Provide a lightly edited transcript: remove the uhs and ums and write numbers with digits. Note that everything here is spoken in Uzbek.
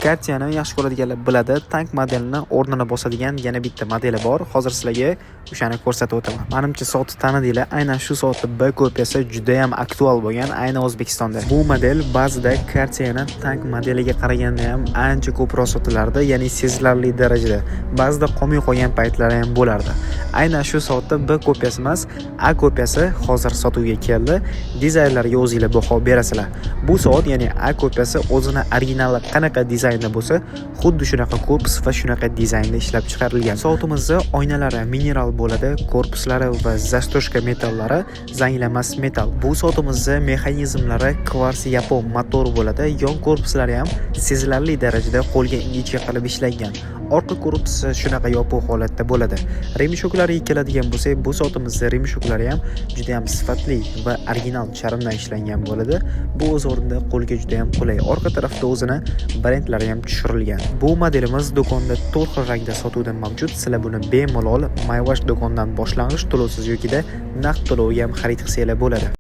Cartier'ni yaxshi ko'radiganlar biladi. Tank modelini o'rnini bosadigan yana bitta modeli bor. Hozir sizlarga o'shani ko'rsatib o'taman. Menimcha soatni tanidinglar. Aynan shu soatning B kopiyasi juda ham aktual bo'lgan, aynan O'zbekistonda. Bu model ba'zida Cartier'ning tank modeliga qaraganda ham ancha ko'proq sotilardi, ya'ni sezilarli darajada. Ba'zida qolmay qolgan paytlari ham bo'lardi. Aynan shu soatning B kopiyasi emas, A kopiyasi hozir sotuvga keldi. Dizaynlarga o'zingizlar baho berasizlar. Bu soat, ya'ni A kopiyasi o'zini originali qanaqa dizaynda bo'lsa, xuddi shunaqa korpus va shunaqa dizaynda ishlab chiqarilgan. Soatimizda oynalari mineral bo'ladi, korpuslari va zastoshka metallari zanglamas metal. Bu soatimizda mexanizmlari kvars yapon motor bo'ladi, yon korpuslari ham sezilarli darajada qo'lga ingichka qilib ishlangan. Orqa korpusi shunaqa yopiq holatda bo'ladi. Remshoklariga keladigan bo'lsak, bu soatimizda remshoklari ham juda ham sifatli va original charmdan ishlangan bo'ladi. Bu o'z o'rnida qo'lga juda ham qulay. Orqa tarafda o'zini brendlari ham tushirilgan. Bu modelimiz do'konda 4 xil rangda sotuvda mavjud. Sizlar buni bemalol Mayvash do'kondan boshlang'ich to'lovsiz yokida naqd to'lovga ham xarid qilsanglar bo'ladi.